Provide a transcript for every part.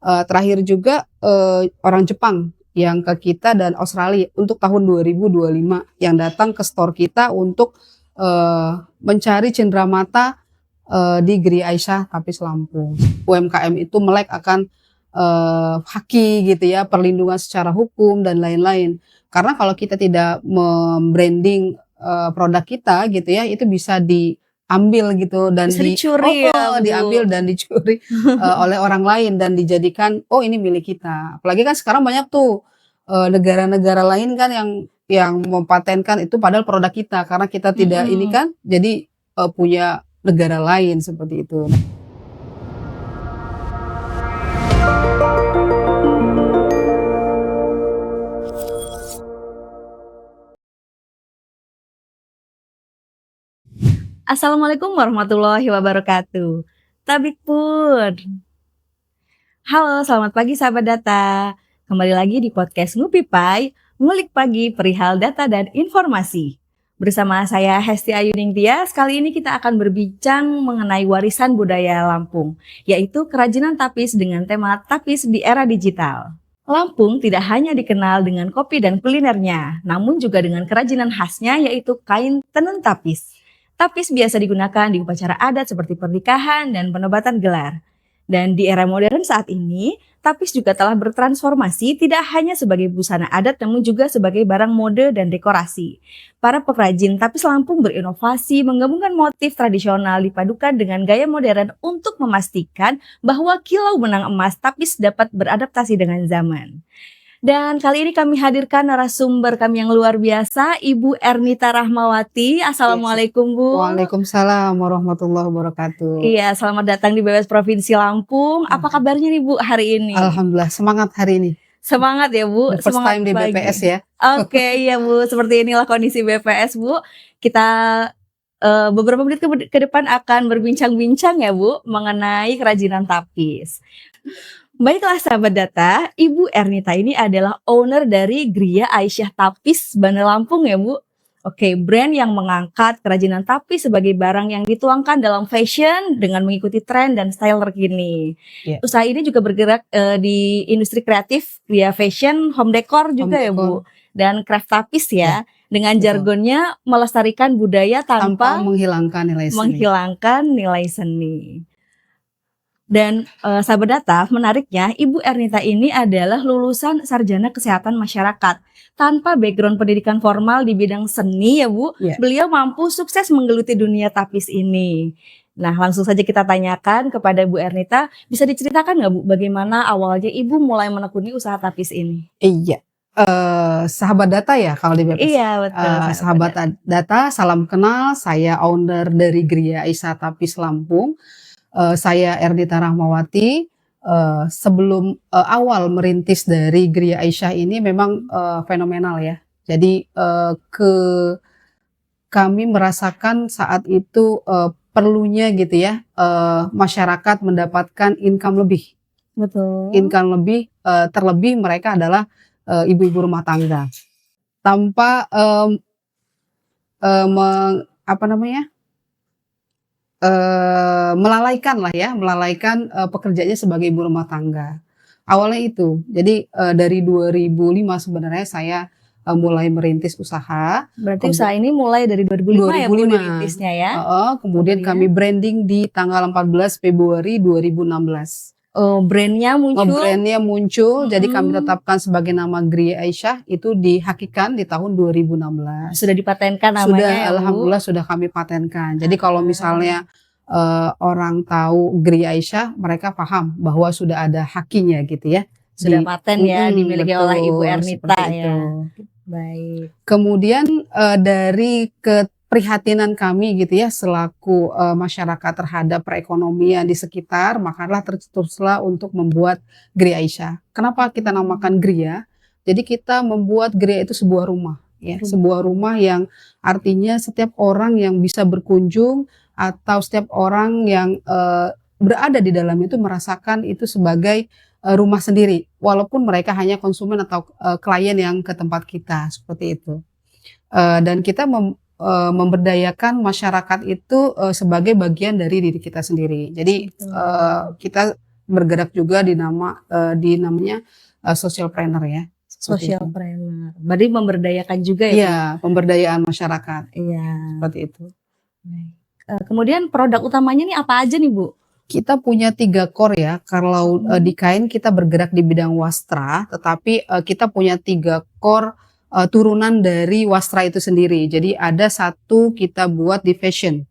terakhir juga, orang Jepang yang ke kita dan Australia untuk tahun 2025 yang datang ke store kita untuk, mencari cenderamata, di Gria Aisyah Tapis Lampung. UMKM itu melek akan, haki gitu ya, perlindungan secara hukum dan lain-lain. Karena kalau kita tidak membranding produk kita gitu ya, itu bisa diambil gitu dan Bisa dicuri ya, Bu. diambil dan dicuri, oleh orang lain dan dijadikan, "Oh ini milik kita." Apalagi kan sekarang banyak tuh, negara-negara lain kan yang mempatenkan itu padahal produk kita, karena kita tidak ini kan, jadi, punya negara lain seperti itu. Assalamualaikum warahmatullahi wabarakatuh. Tabik Pur. Halo, selamat pagi sahabat data. Kembali lagi di podcast Ngupi Pai, ngulik pagi perihal data dan informasi. Bersama saya Hesti Ayuning Tias, kali ini kita akan berbincang mengenai warisan budaya Lampung, yaitu kerajinan tapis dengan tema tapis di era digital. Lampung tidak hanya dikenal dengan kopi dan kulinernya, namun juga dengan kerajinan khasnya yaitu kain tenun tapis. Tapis biasa digunakan di upacara adat seperti pernikahan dan penobatan gelar. Dan di era modern saat ini, tapis juga telah bertransformasi tidak hanya sebagai busana adat namun juga sebagai barang mode dan dekorasi. Para pengrajin tapis Lampung berinovasi menggabungkan motif tradisional dipadukan dengan gaya modern untuk memastikan bahwa kilau benang emas tapis dapat beradaptasi dengan zaman. Dan kali ini kami hadirkan narasumber kami yang luar biasa, Ibu Ernita Rahmawati. Assalamualaikum, Bu. Waalaikumsalam warahmatullahi wabarakatuh. Iya, selamat datang di BWS Provinsi Lampung. Apa kabarnya nih, Bu, hari ini? Alhamdulillah, semangat hari ini. Semangat ya, Bu. The first time di pagi. BPS ya. Oke, iya, Bu. Seperti inilah kondisi BPS, Bu. Kita beberapa menit ke depan akan berbincang-bincang ya, Bu, mengenai kerajinan tapis. Baiklah sahabat data, Ibu Ernita ini adalah owner dari Gria Aisyah Tapis Bandar Lampung ya, Bu. Oke, brand yang mengangkat kerajinan tapis sebagai barang yang dituangkan dalam fashion dengan mengikuti tren dan style terkini. Yeah. Usaha ini juga bergerak di industri kreatif via fashion, home decor juga ya, Bu. Dan craft tapis ya. Dengan jargonnya melestarikan budaya tanpa menghilangkan nilai seni. Dan sahabat data, menariknya Ibu Ernita ini adalah lulusan sarjana kesehatan masyarakat. Tanpa background pendidikan formal di bidang seni ya, Bu, beliau mampu sukses menggeluti dunia tapis ini. Nah, langsung saja kita tanyakan kepada Bu Ernita, bisa diceritakan nggak, Bu, bagaimana awalnya Ibu mulai menekuni usaha tapis ini? Iya, sahabat data ya kalau di BPS. Iya, betul. Sahabat data, salam kenal, saya owner dari Gria Aisyah Tapis Lampung. Saya Ernita Rahmawati. Sebelum awal merintis dari Gria Aisyah ini memang fenomenal ya. Jadi kami merasakan saat itu perlunya gitu ya, masyarakat mendapatkan income lebih. Betul. Income lebih, terlebih mereka adalah ibu-ibu rumah tangga. Tanpa melalaikan pekerjaannya sebagai ibu rumah tangga. Awalnya itu. Jadi dari 2005 sebenarnya saya mulai merintis usaha. Berarti usaha ini mulai dari 2005 ya, Bu, dirintisnya ya? Kemudian kami branding di tanggal 14 Februari 2016. Brandnya muncul, jadi kami tetapkan sebagai nama Gria Aisyah, itu dihakikan di tahun 2016. Sudah dipatenkan namanya Sudah, ya, Bu? alhamdulillah sudah kami patenkan. Jadi kalau misalnya orang tahu Gria Aisyah, mereka paham bahwa sudah ada hakinya gitu ya. Sudah paten ya, dimiliki oleh Ibu Ernita ya. Baik. Kemudian dari keprihatinan kami gitu ya selaku masyarakat terhadap perekonomian di sekitar, makalah tercetuslah untuk membuat Gria Aisyah. Kenapa kita namakan Gria? Jadi kita membuat Gria itu sebuah rumah ya, sebuah rumah yang artinya setiap orang yang bisa berkunjung atau setiap orang yang berada di dalam itu merasakan itu sebagai rumah sendiri, walaupun mereka hanya konsumen atau klien yang ke tempat kita, seperti itu. Dan kita memberdayakan masyarakat itu sebagai bagian dari diri kita sendiri. Jadi kita bergerak juga di namanya socialpreneur ya, seperti itu. Socialpreneur. Berarti memberdayakan juga ya, Bu? Iya, pemberdayaan masyarakat, Iya. seperti itu. Baik. Kemudian produk utamanya nih apa aja nih, Bu? Kita punya 3 core ya, kalau di kain kita bergerak di bidang wastra, tetapi kita punya 3 core turunan dari wastra itu sendiri. Jadi ada satu kita buat di fashion.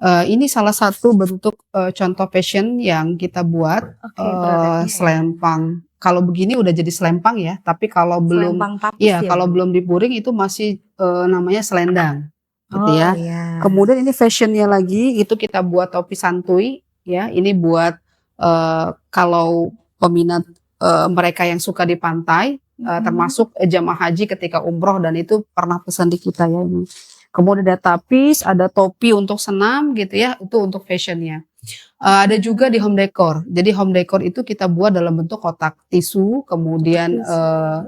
Ini salah satu bentuk contoh fashion yang kita buat, Oke, produknya ya. selempang. Kalau begini udah jadi selempang ya, tapi kalau belum Selempang tapis iya, ya, kalau Bu? belum dipuring itu masih namanya selendang, gitu Oh ya. iya. Kemudian ini fashionnya lagi, itu kita buat topi santuy ya, ini buat kalau peminat mereka yang suka di pantai, termasuk jamaah haji ketika umroh dan itu pernah pesan di kita ya ini. Kemudian ada tapis, ada topi untuk senam gitu ya, itu untuk fashionnya. Ada juga di home decor. Jadi home decor itu kita buat dalam bentuk kotak tisu, kemudian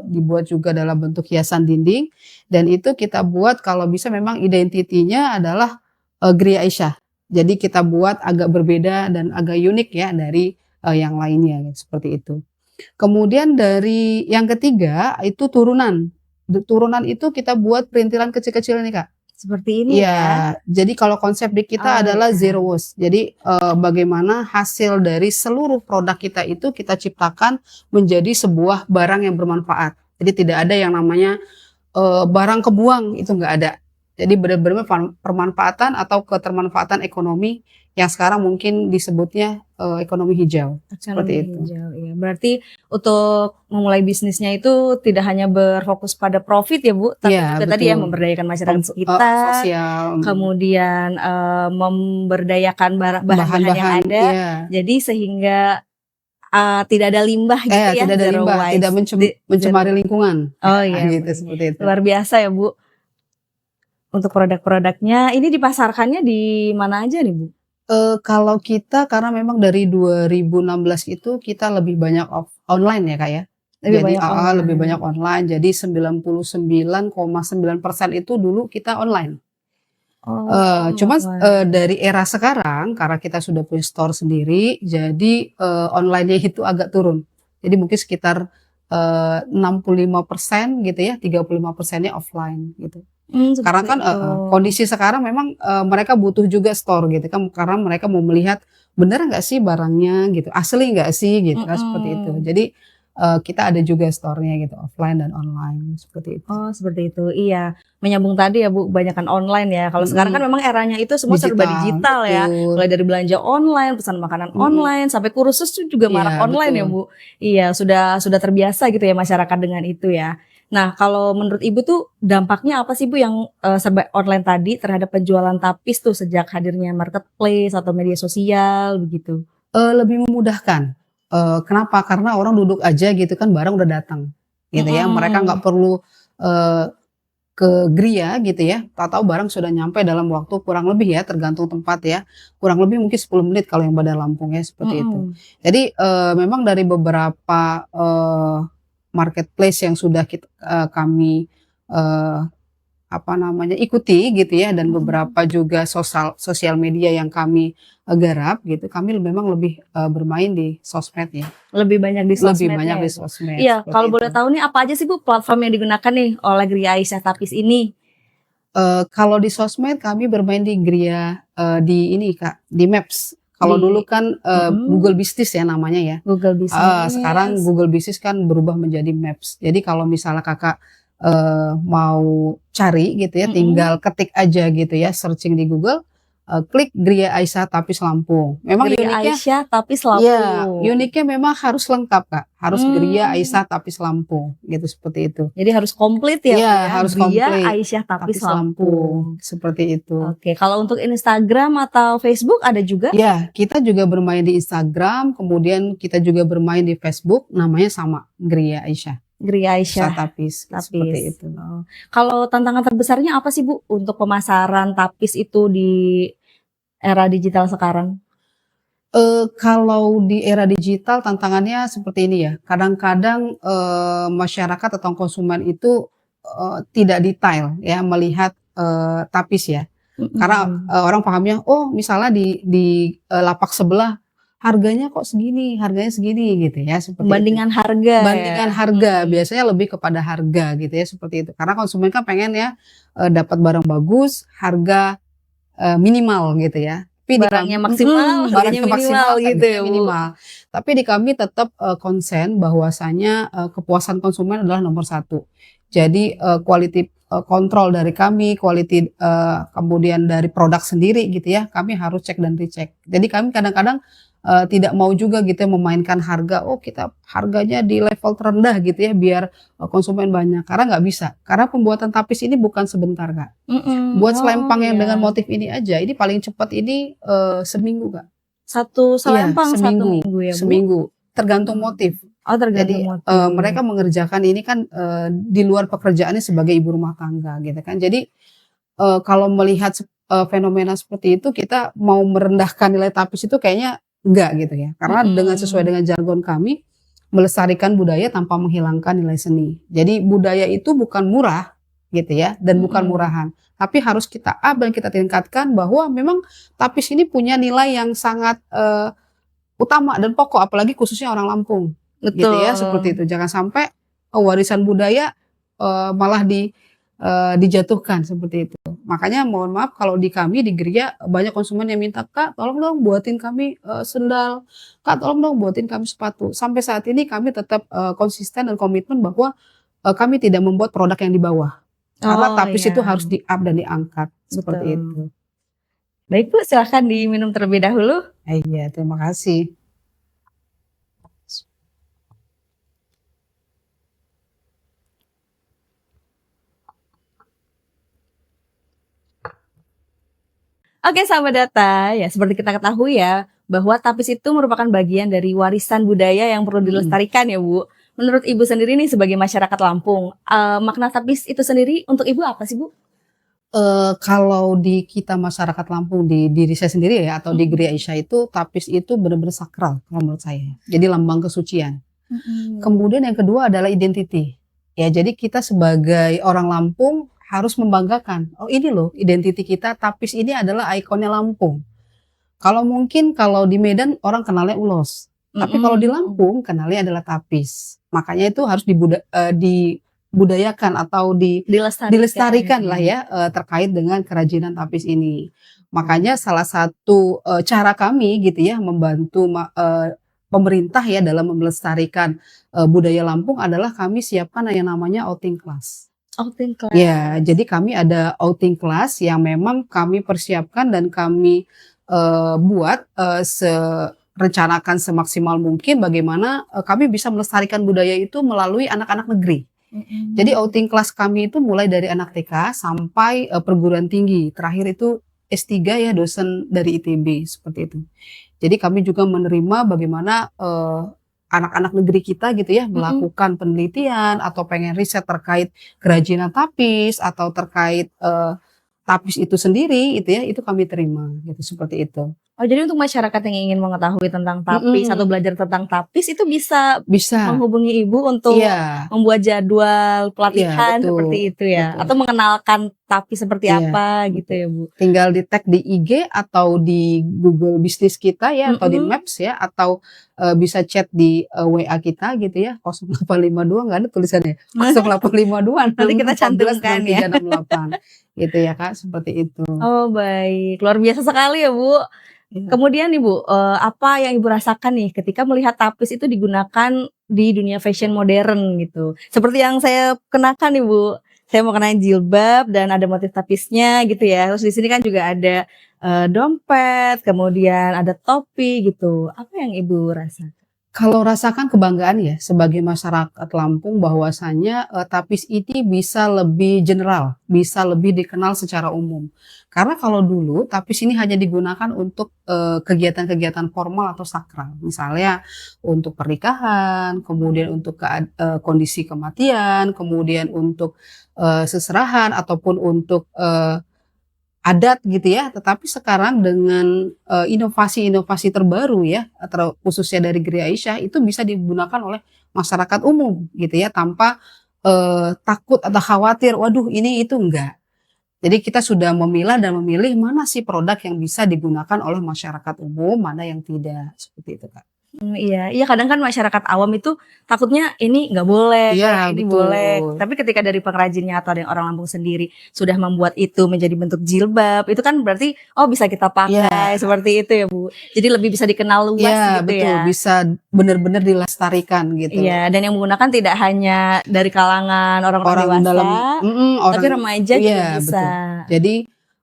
dibuat juga dalam bentuk hiasan dinding, dan itu kita buat kalau bisa memang identitinya adalah Griya Aisyah. Jadi kita buat agak berbeda dan agak unik ya dari yang lainnya seperti itu. Kemudian dari yang ketiga itu turunan. Turunan itu kita buat perintilan kecil-kecil nih Kak. Seperti ini ya. Iya, jadi kalau konsep di kita adalah iya. zero waste. Jadi bagaimana hasil dari seluruh produk kita itu kita ciptakan menjadi sebuah barang yang bermanfaat. Jadi tidak ada yang namanya barang kebuang, itu nggak ada. Jadi benar-benar permanfaatan atau ketermanfaatan ekonomi yang sekarang mungkin disebutnya ekonomi hijau. Seperti Ekonomi itu. hijau, iya. Berarti untuk memulai bisnisnya itu tidak hanya berfokus pada profit ya, Bu, tapi Iya, juga tadi ya betul. memberdayakan masyarakat sekitar, Sosial, kemudian memberdayakan bahan-bahan yang bahan-bahan, ada. iya. Jadi sehingga tidak ada limbah gitu ya, Tidak ada zero limbah, waste. tidak mencemari lingkungan. Oh iya, Gitu, baik. seperti itu. Luar biasa ya, Bu. Untuk produk-produknya ini dipasarkannya di mana aja nih, Bu? Kalau kita karena memang dari 2016 itu kita lebih banyak online ya Kak ya. Lebih Jadi banyak online. lebih banyak online. Jadi 99,9% itu dulu kita online. Oh, Cuman wah. dari era sekarang karena kita sudah punya store sendiri, jadi online-nya itu agak turun. Jadi mungkin sekitar 65% gitu ya, 35%-nya offline gitu. Karena Seperti kan itu. kondisi sekarang memang mereka butuh juga store gitu kan, karena mereka mau melihat bener nggak sih barangnya gitu, asli nggak sih gitu kan, seperti itu. Jadi kita ada juga store-nya gitu, offline dan online seperti itu. Oh, seperti itu. Iya, menyambung tadi ya, Bu, kebanyakan online ya. Kalau sekarang kan memang eranya itu semua serba digital ya. betul. Mulai dari belanja online, pesan makanan online, sampai kursus tuh juga marak Iya, online ya, betul. Bu. Iya, sudah terbiasa gitu ya masyarakat dengan itu ya. Nah, kalau menurut Ibu tuh dampaknya apa sih, Bu, yang serba online tadi terhadap penjualan tapis tuh sejak hadirnya marketplace atau media sosial begitu? Lebih memudahkan. Kenapa? Karena orang duduk aja gitu kan barang udah datang, gitu ya. Mereka nggak perlu ke Gria gitu ya, tahu-tahu barang sudah nyampe dalam waktu kurang lebih ya, tergantung tempat ya, kurang lebih mungkin 10 menit kalau yang Bandar Lampung ya, seperti itu. Jadi memang dari beberapa marketplace yang sudah kami ikuti gitu ya, dan beberapa juga sosial media yang kami garap gitu, kami memang lebih bermain di sosmed ya. Lebih banyak di Lebih sosmednya banyak ya, di Bu? sosmed. Iya, seperti kalau boleh itu. tahu nih apa aja sih, Bu, platform yang digunakan nih oleh Griya Aisyah Tapis ini? Kalau di sosmed kami bermain di Gria, di ini Kak, di Maps. Kalau Di dulu kan Google Business ya namanya ya. Google Business. Sekarang Google Business kan berubah menjadi Maps. Jadi kalau misalnya Kakak mau cari gitu ya, tinggal ketik aja gitu ya, searching di Google, klik Griya Aisyah Tapis Lampung. Memang Griya uniknya, Aisyah Tapis iya, Lampung. uniknya memang harus lengkap Kak, harus Griya Aisyah Tapis Lampung, gitu seperti itu. Jadi harus komplit ya, Bu, Iya, ya? harus Griya komplit. Aisyah Tapis Tapis Lampung, Lampung. seperti itu. Oke, kalau untuk Instagram atau Facebook ada juga? Ya, kita juga bermain di Instagram, kemudian kita juga bermain di Facebook, namanya sama, Griya Aisyah. Griya Aisyah Tapis, seperti itu. Oh. Kalau tantangan terbesarnya apa sih, Bu, untuk pemasaran tapis itu di era digital sekarang? Kalau di era digital tantangannya seperti ini ya, kadang-kadang masyarakat atau konsumen itu tidak detail ya melihat tapis ya. Karena orang pahamnya, oh misalnya di lapak sebelah harganya kok segini gitu ya, seperti itu. Pembandingan harga ya? Bandingan harga, biasanya lebih kepada harga gitu ya, seperti itu. Karena konsumen kan pengen ya, dapat barang bagus, harga, minimal gitu ya. Tapi di Barangnya maksimal, harganya barangnya minimal maksimal, gitu harganya ya, Bu? minimal. Tapi di kami tetap, konsen bahwasanya, kepuasan konsumen adalah nomor satu. Jadi, quality, control dari kami, quality, kemudian dari produk sendiri gitu ya, kami harus cek dan recheck. Jadi kami kadang-kadang, tidak mau juga gitu ya memainkan harga, oh kita harganya di level terendah gitu ya biar, konsumen banyak, karena nggak bisa. Karena pembuatan tapis ini bukan sebentar, Kak. Buat Oh selempang yang dengan iya. motif ini aja, ini paling cepat ini, seminggu, Kak. Satu Iya, selempang 1 seminggu minggu ya, Bu? seminggu, tergantung motif. Oh tergantung Jadi, motif. mereka mengerjakan ini kan, di luar pekerjaannya sebagai ibu rumah tangga gitu kan. Jadi, kalau melihat fenomena seperti itu kita mau merendahkan nilai tapis itu kayaknya enggak gitu ya. Karena sesuai Mhm. dengan jargon kami, melestarikan budaya tanpa menghilangkan nilai seni. Jadi budaya itu bukan murah gitu ya dan bukan Mhm. murahan, tapi harus kita up dan kita tingkatkan bahwa memang tapis ini punya nilai yang sangat, utama dan pokok apalagi khususnya orang Lampung, gitu ya seperti Betul. itu. Jangan sampai, warisan budaya, malah dijatuhkan seperti itu. Makanya mohon maaf kalau di kami di gereja banyak konsumen yang minta, "Kak tolong dong buatin kami, sendal, Kak tolong dong buatin kami sepatu." Sampai saat ini kami tetap, konsisten dan komitmen bahwa, kami tidak membuat produk yang di bawah. Karena Oh tapis itu iya, harus di-up dan diangkat, seperti betul. itu. Baik Bu, silahkan diminum terlebih dahulu. Iya terima kasih. Oke sahabat data, ya seperti kita ketahui ya, bahwa tapis itu merupakan bagian dari warisan budaya yang perlu Mhm. dilestarikan ya Bu. Menurut Ibu sendiri nih sebagai masyarakat Lampung, makna tapis itu sendiri untuk Ibu apa sih Bu? Kalau di kita masyarakat Lampung, di diri saya sendiri ya atau di Gereja Mhm. Isya itu tapis itu benar-benar sakral kalau menurut saya. Jadi lambang kesucian. Mhm. Kemudian yang kedua adalah identity. Ya jadi kita sebagai orang Lampung harus membanggakan, "Oh ini loh identiti kita, tapis ini adalah ikonnya Lampung." Kalau mungkin kalau di Medan orang kenalnya ulos, tapi kalau di Mhm. Lampung kenalnya adalah tapis. Makanya itu harus dibudayakan atau dilestarikan lah Dilestarikan. ya, terkait dengan kerajinan tapis ini. Makanya salah satu, cara kami gitu ya membantu pemerintah ya dalam melestarikan, budaya Lampung adalah kami siapkan yang namanya outing class. Outing Ya, class. jadi kami ada outing class yang memang kami persiapkan dan kami, buat, rencanakan semaksimal mungkin bagaimana, kami bisa melestarikan budaya itu melalui anak-anak negeri. Jadi Mhm. outing kelas kami itu mulai dari anak TK sampai, perguruan tinggi, terakhir itu S3 ya dosen dari ITB, seperti itu. Jadi kami juga menerima bagaimana, anak-anak negeri kita gitu ya Mhm. melakukan penelitian atau pengen riset terkait kerajinan tapis atau terkait, tapis itu sendiri itu ya, itu kami terima gitu, seperti itu. Oh jadi untuk masyarakat yang ingin mengetahui tentang tapis atau Mhm, belajar tentang tapis itu bisa bisa, menghubungi Ibu untuk iya membuat jadwal iya pelatihan betul seperti itu ya? betul, Atau mengenalkan tapis seperti iya apa gitu betul. ya, Bu? Tinggal di-tag di IG atau di Google Bisnis kita ya atau di Mhm. Maps ya atau, bisa chat di, WA kita gitu ya 0852 nggak ada tulisannya, 0852 Nanti kita cantumkan ya. 614 6368 gitu ya Kak, seperti itu. Oh baik, luar biasa sekali ya, Bu. Iya. Kemudian nih, Bu, apa yang Ibu rasakan nih ketika melihat tapis itu digunakan di dunia fashion modern gitu? Seperti yang saya kenakan nih, Bu. Saya mau kenain jilbab dan ada motif tapisnya gitu ya. Terus di sini kan juga ada, dompet, kemudian ada topi gitu. Apa yang Ibu rasa? Kalau rasakan kebanggaan ya sebagai masyarakat Lampung bahwasanya, tapis ini bisa lebih general, bisa lebih dikenal secara umum. Karena kalau dulu tapis ini hanya digunakan untuk, kegiatan-kegiatan formal atau sakral. Misalnya untuk pernikahan, kemudian untuk kondisi kematian, kemudian untuk, seserahan ataupun untuk, adat gitu ya, tetapi sekarang dengan, inovasi-inovasi terbaru ya, khususnya dari Gereja Aisyah itu bisa digunakan oleh masyarakat umum gitu ya, tanpa, takut atau khawatir, "Waduh ini itu," enggak. Jadi kita sudah memilah dan memilih mana sih produk yang bisa digunakan oleh masyarakat umum, mana yang tidak, seperti itu, Kak. Iya iya kadang kan masyarakat awam itu takutnya ini nggak boleh, Iya, ini boleh. betul. Tapi ketika dari pengrajinnya atau dari orang Lampung sendiri sudah membuat itu menjadi bentuk jilbab, itu kan berarti oh bisa kita pakai Iya. seperti itu ya, Bu. Jadi lebih bisa dikenal luas Iya, gitu betul, ya. bisa benar-benar dilestarikan gitu. Iya, dan yang menggunakan tidak hanya dari kalangan orang-orang Orang dalam dewasa, tapi orang remaja juga iya, bisa. betul. Jadi,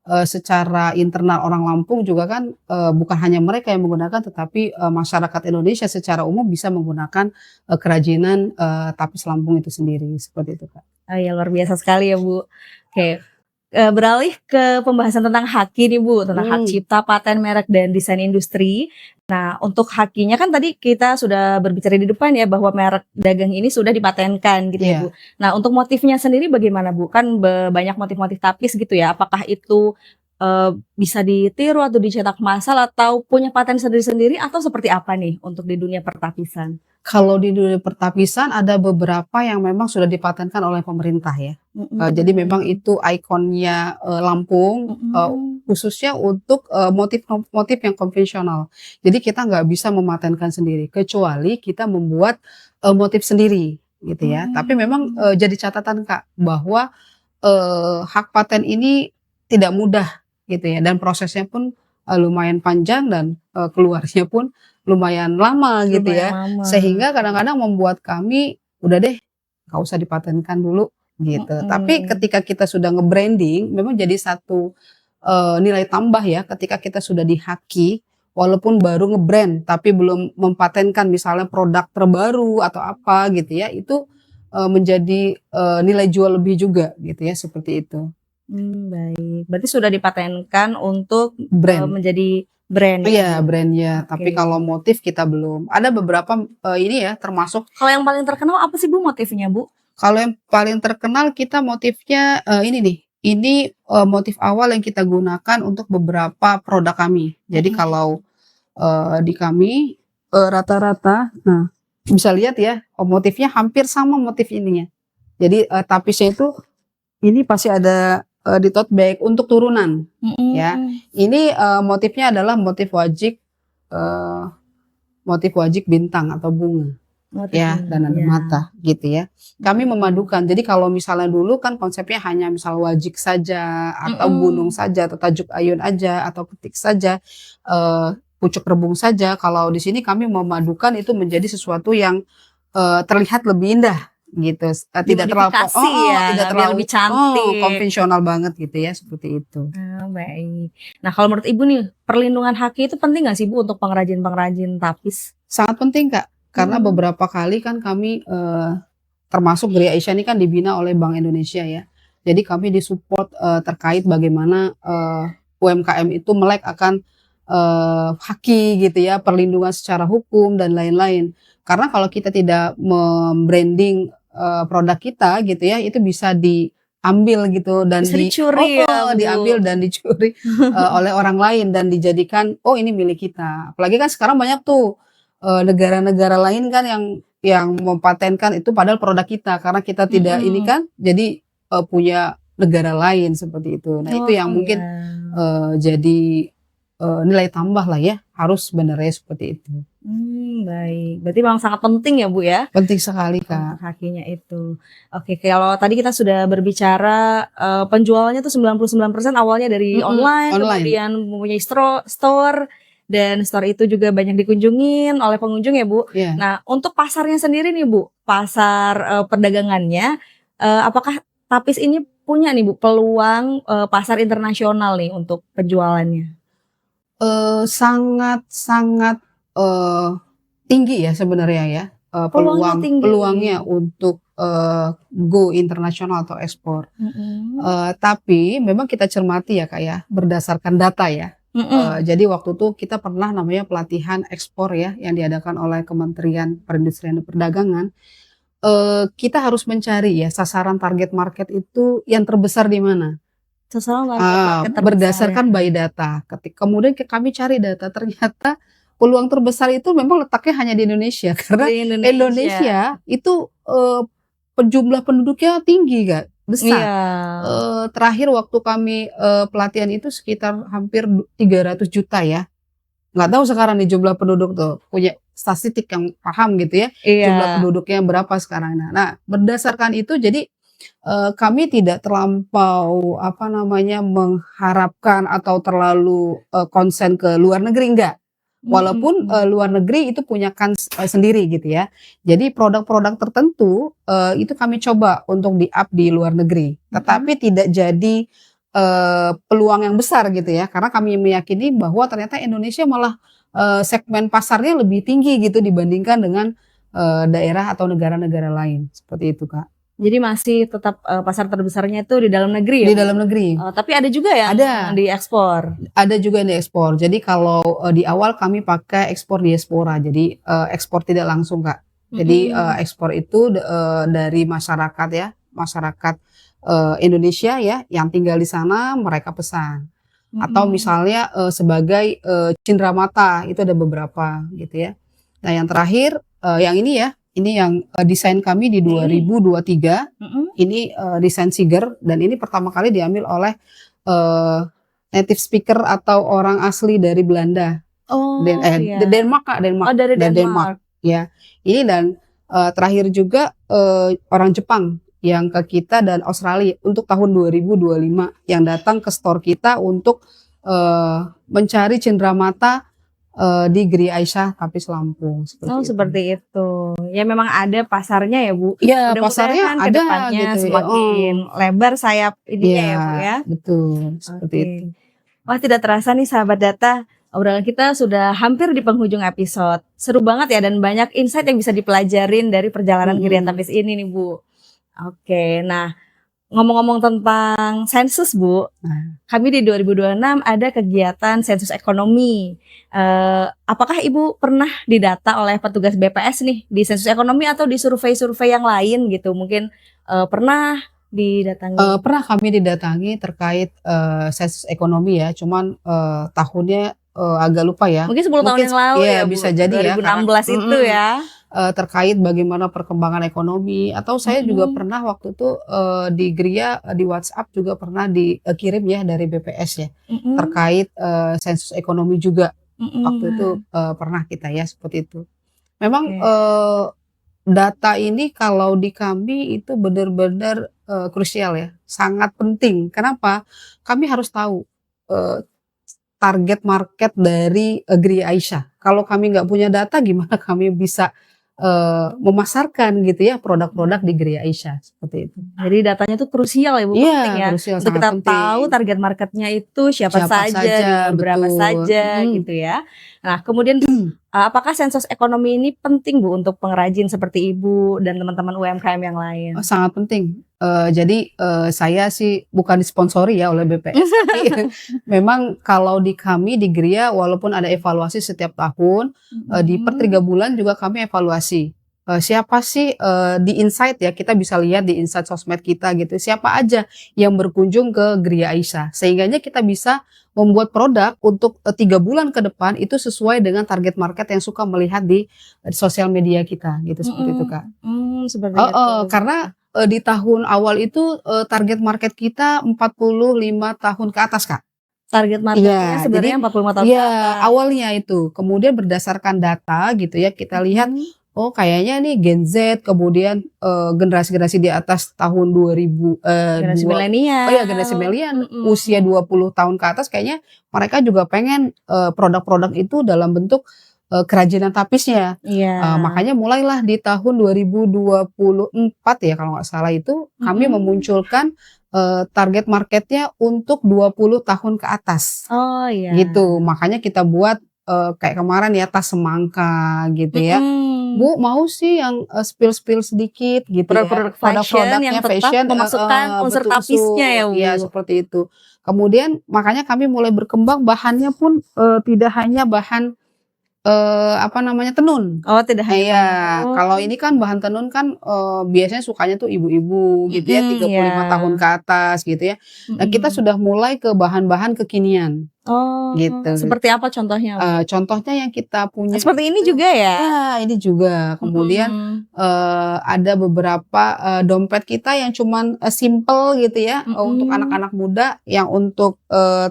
secara internal orang Lampung juga kan, bukan hanya mereka yang menggunakan, tetapi, masyarakat Indonesia secara umum bisa menggunakan, kerajinan, tapis Lampung itu sendiri, seperti itu, Kak. Oh ya luar biasa sekali ya, Bu. Oke. Beralih ke pembahasan tentang haki nih Bu, tentang hak cipta, paten, merek, dan desain industri. Nah untuk hakinya kan tadi kita sudah berbicara di depan ya bahwa merek dagang ini sudah dipatenkan gitu ya Iya. Bu. Nah untuk motifnya sendiri bagaimana Bu? Kan banyak motif-motif tapis gitu ya, apakah itu bisa ditiru atau dicetak massal atau punya paten sendiri-sendiri atau seperti apa nih untuk di dunia pertapisan? Kalau di dunia pertapisan ada beberapa yang memang sudah dipatenkan oleh pemerintah ya. Jadi memang itu ikonnya, Lampung, khususnya untuk, motif-motif yang konvensional. Jadi kita nggak bisa mematenkan sendiri, kecuali kita membuat, motif sendiri gitu ya. Tapi memang, jadi catatan Kak, bahwa, hak paten ini tidak mudah gitu ya, dan prosesnya pun, lumayan panjang dan, keluarnya pun lumayan lama gitu Lumayan ya. lama. Sehingga kadang-kadang membuat kami, udah deh nggak usah dipatenkan dulu gitu. Tapi ketika kita sudah nge-branding memang jadi satu, nilai tambah ya ketika kita sudah di haki, walaupun baru nge-brand tapi belum mempatenkan misalnya produk terbaru atau apa gitu ya, itu, menjadi, nilai jual lebih juga gitu ya, seperti itu. Baik. Berarti sudah dipatenkan untuk, Brand. menjadi brand ya, Iya, Bu? brand-nya, tapi Oke. kalau motif kita belum. Ada beberapa, ini ya termasuk Kalau yang paling terkenal apa sih Bu motifnya, Bu? kalau yang paling terkenal kita motifnya, ini nih, ini, motif awal yang kita gunakan untuk beberapa produk kami. Jadi kalau, di kami, rata-rata nah bisa lihat ya, motifnya hampir sama motif ininya. Jadi, tapisnya itu ini pasti ada, di tote bag untuk turunan ya. Ini, motifnya adalah eee, motif wajik bintang atau bunga. Motif Ya, bunga, dan ada iya. mata gitu ya. Kami memadukan. Jadi kalau misalnya dulu kan konsepnya hanya misal wajik saja, atau gunung saja, atau tajuk ayun aja, atau ketik saja, pucuk rebung saja. Kalau di sini kami memadukan itu menjadi sesuatu yang, terlihat lebih indah gitu. Tidak terlalu Dimodifikasi ya, tidak biar terlalu lebih cantik. konvensional banget gitu ya, seperti itu. Baik. Nah kalau menurut Ibu nih, perlindungan haki itu penting nggak sih Bu untuk pengrajin-pengrajin tapis? Sangat penting Kak, karena beberapa kali kan kami, termasuk Gria Asia ini kan dibina oleh Bank Indonesia ya. Jadi kami disupport, terkait bagaimana, UMKM itu melek akan, haki gitu ya, perlindungan secara hukum dan lain-lain. Karena kalau kita tidak branding produk kita gitu ya, itu bisa diambil gitu dan Bisa dicuri ya, Bu? diambil dan dicuri, oleh orang lain dan dijadikan, "Oh ini milik kita." Apalagi kan sekarang banyak tuh, negara-negara lain kan yang mempatenkan itu padahal produk kita, karena kita tidak ini kan, jadi, punya negara lain seperti itu. Nah itu yang Oh mungkin, ya. jadi, nilai tambah lah ya, harus sebenarnya seperti itu. Baik. Berarti memang sangat penting ya Bu ya? Penting sekali Untuk Kak. hakinya itu. Oke, kalau tadi kita sudah berbicara, penjualannya tuh 99% awalnya dari online, Online. kemudian mempunyai store, dan store itu juga banyak dikunjungin oleh pengunjung ya Bu. Iya. Nah untuk pasarnya sendiri nih Bu, pasar, perdagangannya, apakah tapis ini punya nih Bu peluang, pasar internasional nih untuk penjualannya? Sangat-sangat, tinggi ya sebenarnya ya, Peluangnya tinggi. peluangnya untuk, go internasional atau ekspor. Tapi memang kita cermati ya Kak ya, berdasarkan data ya. Jadi waktu itu kita pernah namanya pelatihan ekspor ya, yang diadakan oleh Kementerian Perindustrian dan Perdagangan. Kita harus mencari ya sasaran target market itu yang terbesar di mana. Sasaran market terbesar ya. Berdasarkan by data. Kemudian kami cari data, ternyata peluang terbesar itu memang letaknya hanya di Indonesia, karena Di Indonesia itu, jumlah penduduknya tinggi Kak. besar. Iya. Terakhir waktu kami, pelatihan itu sekitar hampir 300 juta ya. Nggak tahu sekarang nih jumlah penduduk tuh, punya statistik yang paham gitu ya, jumlah Iya. penduduknya berapa sekarang. Nah, berdasarkan itu jadi, kami tidak terlampau, apa namanya, mengharapkan atau terlalu, konsen ke luar negeri, enggak. Walaupun, Mhm. luar negeri itu punya kans, sendiri gitu ya. Jadi produk-produk tertentu, itu kami coba untuk di-up di luar negeri, Mhm. tetapi tidak jadi, peluang yang besar gitu ya, karena kami meyakini bahwa ternyata Indonesia malah, segmen pasarnya lebih tinggi gitu dibandingkan dengan, daerah atau negara-negara lain, seperti itu, Kak. Jadi masih tetap, pasar terbesarnya itu di dalam negeri ya, Di Bu? dalam negeri. Tapi ada juga yang Ada. diekspor? Ada juga yang diekspor. Jadi kalau, di awal kami pakai ekspor diaspora, jadi, ekspor tidak langsung, Kak. Jadi, Mhm. ekspor itu dari masyarakat ya, masyarakat, Indonesia ya, yang tinggal di sana mereka pesan. Atau Mhm. misalnya, sebagai, cenderamata, itu ada beberapa gitu ya. Nah yang terakhir, yang ini yang, desain kami di Nih. 2023, Mhm. ini, desain Siger dan ini pertama kali diambil oleh, eee, native speaker atau orang asli dari Belanda, Oh, iya. Denmark, Kak, Oh, Denmark, dari dari Denmark, Denmark. ya. Ini dan, terakhir juga, orang Jepang yang ke kita dan Australia untuk tahun 2025 yang datang ke store kita untuk, mencari cenderamata, di Gria Aisyah Tapis Lampung, Oh, seperti itu. seperti itu. Ya memang ada pasarnya ya, Bu. Iya, pasarnya Mudah-mudahan ke ada depannya gitu ya, semakin lebar sayap ininya iya, ya, Bu, ya. betul, seperti itu. Oke. Wah, tidak terasa nih sahabat data, obrolan kita sudah hampir di penghujung episode. Seru banget ya dan banyak insight yang bisa dipelajarin dari perjalanan Gria Mhm. Tapis ini nih, Bu. Oke, nah ngomong-ngomong tentang sensus, Bu, Nah, kami di 2026 ada kegiatan sensus ekonomi. Apakah Ibu pernah didata oleh petugas BPS nih di sensus ekonomi atau di survei-survei yang lain gitu? Mungkin, pernah didatangi? pernah kami didatangi terkait, sensus ekonomi ya, cuman, tahunnya, agak lupa ya. Mungkin 10 tahun Mungkin yang lalu iya ya, Bu, bisa jadi ya karena 2016 itu ya? terkait bagaimana perkembangan ekonomi atau saya juga Mhm. pernah waktu itu, di Gria, di WhatsApp juga pernah dikirim ya dari BPS ya, Mhm. terkait, sensus ekonomi juga. Waktu itu, Mhm. pernah kita ya seperti itu. Memang, Oke. data ini kalau di kami itu benar-benar, krusial ya, sangat penting. Kenapa? Kami harus tahu, eee, target market dari, Gria Aisyah. Kalau kami nggak punya data gimana kami bisa, memasarkan gitu ya produk-produk di Gria Aisyah, seperti itu. Jadi datanya tuh krusial ya, Bu, Iya, penting ya, krusial, untuk sangat kita penting. tahu target marketnya itu siapa Siapa saja, saja, di umur berapa betul, saja gitu ya. Nah kemudian, apakah sensus ekonomi ini penting, Bu, untuk pengrajin seperti Ibu dan teman-teman UMKM yang lain? Oh, sangat penting. Jadi, saya sih bukan disponsori ya oleh BPS, tapi memang kalau di kami di Gria walaupun ada evaluasi setiap tahun, di per 3 Mhm. bulan juga kami evaluasi. Siapa sih, di insight ya, kita bisa lihat di insight sosmed kita gitu, siapa aja yang berkunjung ke Gria Aisyah. Sehingganya kita bisa membuat produk untuk, 3 bulan ke depan itu sesuai dengan target market yang suka melihat di, sosial media kita gitu, seperti itu, Kak. Seperti itu. Heeh, karena, di tahun awal itu, target market kita 45 tahun ke atas, Kak. Target marketnya Iya, sebenarnya jadi 45 tahun ke iya, atas. awalnya itu. Kemudian berdasarkan data gitu ya, kita lihat, Mhm. oh kayaknya nih Gen Z, kemudian, generasi-generasi di atas tahun 2000, Generasi oh ya generasi milenial. milenial, usia Mhm. 20 tahun ke atas kayaknya mereka juga pengen, produk-produk itu dalam bentuk, kerajinan tapisnya. Iya. Makanya mulailah di tahun 2024 ya kalau nggak salah itu, kami Mhm. memunculkan, target marketnya untuk 20 tahun ke atas. Oh, iya. Gitu, makanya kita buat, kayak kemarin ya tas semangka gitu ya. Mhm. "Bu mau sih yang, spill-spill sedikit," gitu ya, Produk-produk fashion yang produk-produknya tetap fashion memasukkan unsur betul tapisnya ya, unsur, iya Bu? seperti itu. Kemudian makanya kami mulai berkembang bahannya pun, tidak hanya bahan, Apa namanya, tenun. Oh, tidak hanya Iya, tenun. kalau ini kan bahan tenun kan, biasanya sukanya tuh ibu-ibu gitu ya, 35 tahun Iya. ke atas gitu ya. Nah, kita Mhm. sudah mulai ke bahan-bahan kekinian Oh, gitu. seperti apa contohnya, Bu? Contohnya yang kita punya Seperti ini itu juga ya? ya ini juga. Kemudian, Mhm. ada beberapa, dompet kita yang cuman, simpel gitu ya, untuk Mhm. anak-anak muda, yang untuk,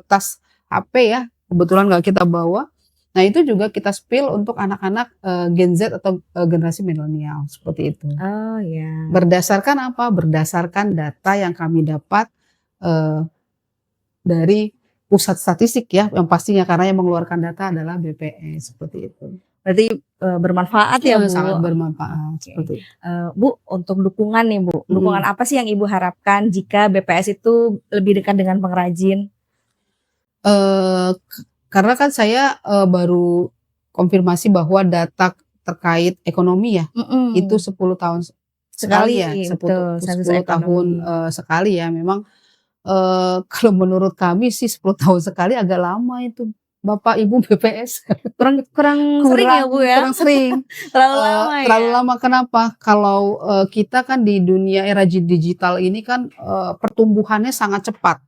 tas HP ya, kebetulan nggak kita bawa. Nah, itu juga kita spill untuk anak-anak, Gen Z atau, generasi milenial, seperti itu. Oh, ya. Berdasarkan apa? Berdasarkan data yang kami dapat, eee, dari pusat statistik ya, yang pastinya karena yang mengeluarkan data adalah BPS, seperti itu. Berarti, bermanfaat ya, Sangat Bu? bermanfaat, Oke. seperti itu. Bu, untuk dukungan nih, Bu, dukungan Mhm. apa sih yang Ibu harapkan jika BPS itu lebih dekat dengan pengrajin? Eee, karena kan saya, baru konfirmasi bahwa data terkait ekonomi ya, itu Mhm. 10 tahun Sekali, sekali ya, betul, sensus 10 tahun, ekonomi. sekali ya. Memang, kalau menurut kami sih 10 tahun sekali agak lama itu, Bapak Ibu BPS. Kurang kurang sering ya, Bu, ya? Kurang sering, Terlalu lama terlalu ya? lama. Kenapa? Kalau, kita kan di dunia era digital ini kan, pertumbuhannya sangat cepat.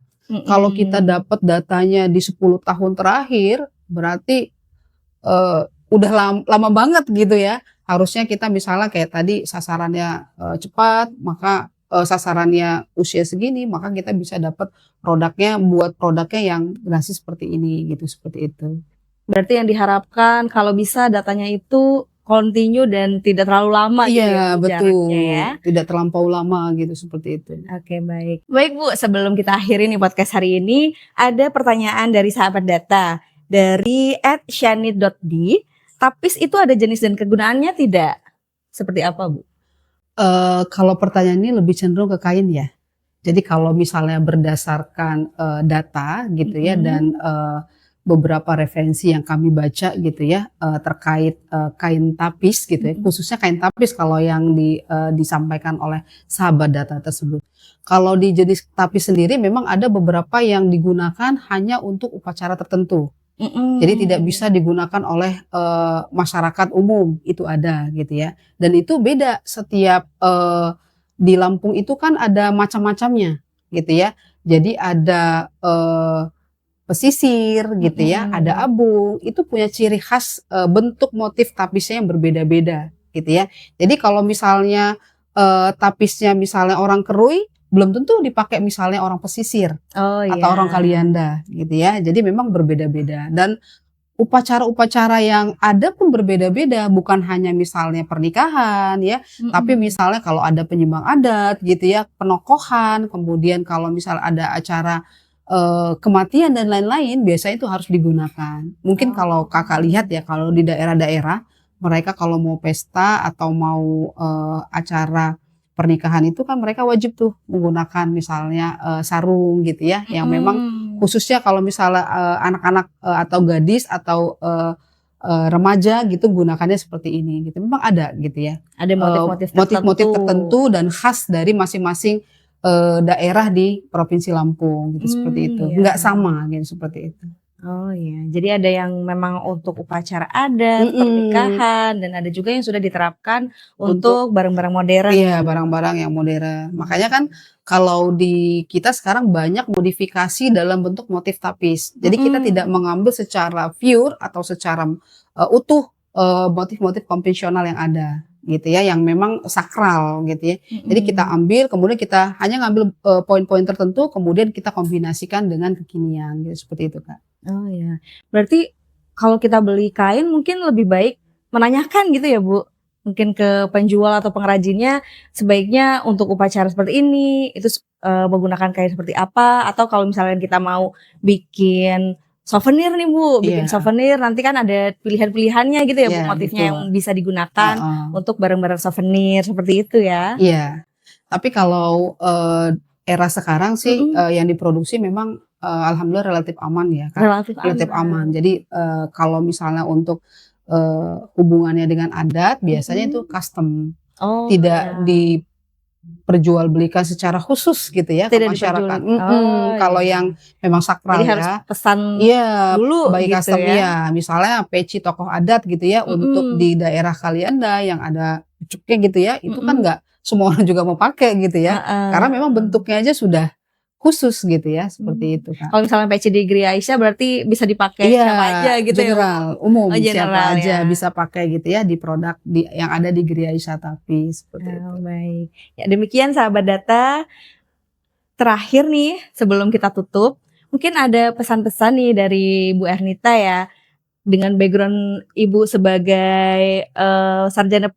Kalau kita Mhm. dapat datanya di 10 tahun terakhir, berarti, udah lama banget gitu ya. Harusnya kita misalnya kayak tadi sasarannya, cepat, maka, sasarannya usia segini, maka kita bisa dapat buat produknya yang generasi seperti ini gitu, seperti itu. Berarti yang diharapkan kalau bisa datanya itu continue dan tidak terlalu lama Iya, gitu ya, Bu, jaraknya ya? betul, tidak terlampau lama gitu, seperti itu. Oke, baik. Baik, Bu, sebelum kita akhiri nih podcast hari ini, ada pertanyaan dari sahabat data, dari @shanid.d, tapis itu ada jenis dan kegunaannya tidak? Seperti apa, Bu? Kalau pertanyaan ini lebih cenderung ke kain ya. Jadi kalau misalnya berdasarkan, data gitu ya dan, Mhm. beberapa referensi yang kami baca gitu ya, terkait, kain tapis gitu ya, Mhm. khususnya kain tapis kalau yang disampaikan oleh sahabat data tersebut. Kalau di jenis tapis sendiri memang ada beberapa yang digunakan hanya untuk upacara tertentu. Jadi tidak Mhm. bisa digunakan oleh, masyarakat umum, itu ada gitu ya. Dan itu beda setiap, di Lampung itu kan ada macam-macamnya gitu ya. Jadi ada, pesisir gitu ya, ada Mhm. abung, itu punya ciri khas, bentuk motif tapisnya yang berbeda-beda gitu ya. Jadi kalau misalnya, tapisnya misalnya orang Kerui, belum tentu dipakai misalnya orang pesisir Oh, atau orang ya. Kalianda gitu ya. Jadi memang berbeda-beda dan upacara-upacara yang ada pun berbeda-beda, bukan hanya misalnya pernikahan ya, tapi Mhm. misalnya kalau ada penyembah adat gitu ya, penokohan, kemudian kalau misal ada acara, kematian dan lain-lain, biasanya itu harus digunakan. Mungkin kalau Kakak lihat Oh. ya, kalau di daerah-daerah, mereka kalau mau pesta atau mau, acara pernikahan itu kan mereka wajib tuh menggunakan misalnya, sarung gitu ya, yang memang Mhm. khususnya kalau misalnya, anak-anak, atau gadis atau, remaja gitu gunakannya seperti ini gitu, memang ada gitu ya, Ada motif-motif motif-motif tertentu. tertentu dan khas dari masing-masing, daerah di Provinsi Lampung gitu, seperti itu. Iya. Enggak sama gitu, seperti itu. Oh, iya. Jadi ada yang memang untuk upacara adat, Mhm, pernikahan, dan ada juga yang sudah diterapkan untuk untuk barang-barang modern ya, iya, Bu? barang-barang yang modern. Makanya kan Mhm. kalau di kita sekarang banyak modifikasi dalam bentuk motif tapis. Jadi kita tidak Mhm. mengambil secara pure atau secara, utuh, motif-motif konvensional yang ada, gitu ya, yang memang sakral gitu ya. Jadi kita Mhm. ambil, kemudian kita hanya ngambil, poin-poin tertentu, kemudian kita kombinasikan dengan kekinian gitu, seperti itu, Kak. Oh, ya. Berarti kalau kita beli kain mungkin lebih baik menanyakan gitu ya, Bu? Mungkin ke penjual atau pengrajinnya, sebaiknya untuk upacara seperti ini, itu menggunakan kain seperti apa, atau kalau misalnya kita mau bikin souvenir nih, Bu, bikin Iya, souvenir nanti kan ada pilihan-pilihannya gitu ya, Bu, iya, motifnya betul, yang bisa digunakan heeh, untuk barang-barang souvenir seperti itu ya? iya. Tapi kalau, era sekarang sih, Mhm. yang diproduksi memang, alhamdulillah relatif aman ya, Kak, Relatif relatif aman. aman. Jadi, kalau misalnya untuk, hubungannya dengan adat biasanya itu Mhm. custom, Oh, tidak ya. diperjualbelikan secara khusus gitu ya ke Tidak masyarakat. Kalau iya. yang memang sakral Jadi harus ya. pesan Iya, dulu by gitu custom ya? iya, misalnya peci tokoh adat gitu ya untuk Mhm, di daerah kalian yang ada pucuknya gitu ya, itu kan mhm, nggak semua orang juga mau pakai gitu ya, karena memang heeh. bentuknya aja sudah khusus gitu ya, seperti Mmm, itu, Kak. kalau misalnya peci di Gria Aisyah berarti bisa dipakai Iya, siapa aja gitu ya, Bu? general, umum, Oh siapa general aja ya? bisa pakai gitu ya di produk yang ada di Gria Tapi seperti itu. Oh baik. Ya demikian sahabat data, terakhir nih sebelum kita tutup, mungkin ada pesan-pesan nih dari Bu Ernita ya, dengan background Ibu sebagai, sarjana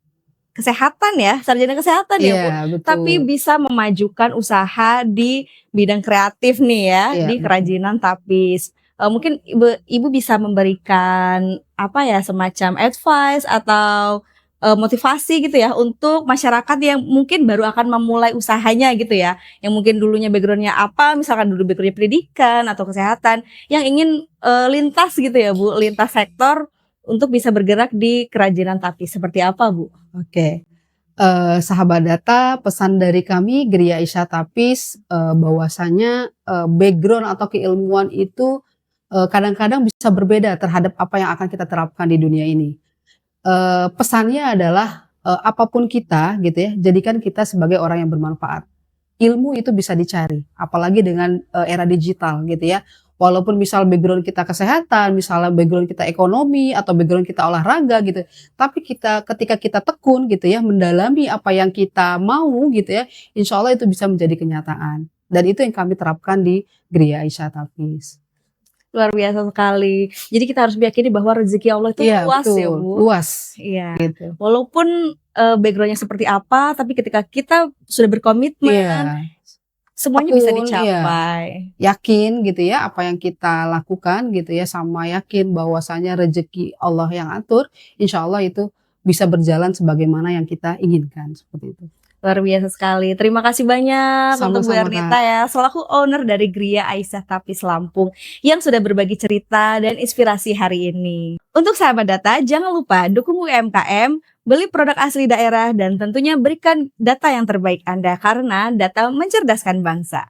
kesehatan ya, sarjana kesehatan ya, Bu, Iya, tapi betul. bisa memajukan usaha di bidang kreatif nih ya, Iya, di betul. kerajinan tapis. Mungkin Ibu bisa memberikan apa ya, semacam advice atau, motivasi gitu ya untuk masyarakat yang mungkin baru akan memulai usahanya gitu ya, yang mungkin dulunya background-nya apa, misalkan dulu background-nya pendidikan atau kesehatan, yang ingin, lintas gitu ya, Bu, lintas sektor untuk bisa bergerak di kerajinan tapis, seperti apa, Bu? Oke. Sahabat data, pesan dari kami Gria Isya Tapis, bahwasanya, background atau keilmuan itu, kadang-kadang bisa berbeda terhadap apa yang akan kita terapkan di dunia ini. Pesannya adalah, apa kita gitu ya, jadikan kita sebagai orang yang bermanfaat. Ilmu itu bisa dicari, apalagi dengan, era digital gitu ya. Walaupun misal background kita kesehatan, misalnya background kita ekonomi, atau background kita olahraga gitu, tapi ketika kita tekun gitu ya, mendalami apa yang kita mau gitu ya, insya Allah itu bisa menjadi kenyataan. Dan itu yang kami terapkan di Gria Aisyah Tafis. Luar biasa sekali. Jadi kita harus meyakini bahwa rezeki Allah itu Iya luas ya, betul, Bu. luas Iya. gitu. Walaupun, background-nya seperti apa, tapi ketika kita sudah berkomitmen, Iya, semuanya bisa tekun, iya. dicapai. Yakin gitu ya apa yang kita lakukan gitu ya, sama yakin bahwasanya rezeki Allah yang atur, insya Allah itu bisa berjalan sebagaimana yang kita inginkan, seperti itu. Luar biasa sekali. Terima kasih banyak untuk Bu Sama-sama, Ernita Kak. ya, selaku owner dari Gria Aisyah Tapis Lampung yang sudah berbagi cerita dan inspirasi hari ini. Untuk sahabat data, jangan lupa dukung UMKM, beli produk asli daerah, dan tentunya berikan data yang terbaik Anda karena data mencerdaskan bangsa.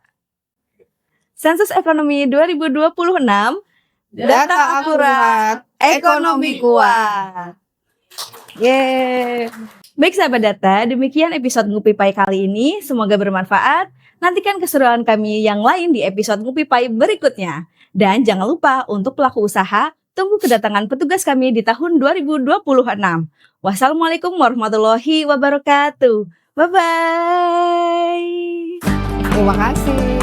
Sensus Ekonomi 2026, data Data akurat, akurat, ekonomi ekonomi kuat. kuat. Yeay. Baik sahabat data, demikian episode Ngupi Pai kali ini. Semoga bermanfaat. Nantikan keseruan kami yang lain di episode Ngupi Pai berikutnya. Dan jangan lupa untuk pelaku usaha, tunggu kedatangan petugas kami di tahun 2026. Wassalamualaikum warahmatullahi wabarakatuh. Bye-bye. Terima kasih.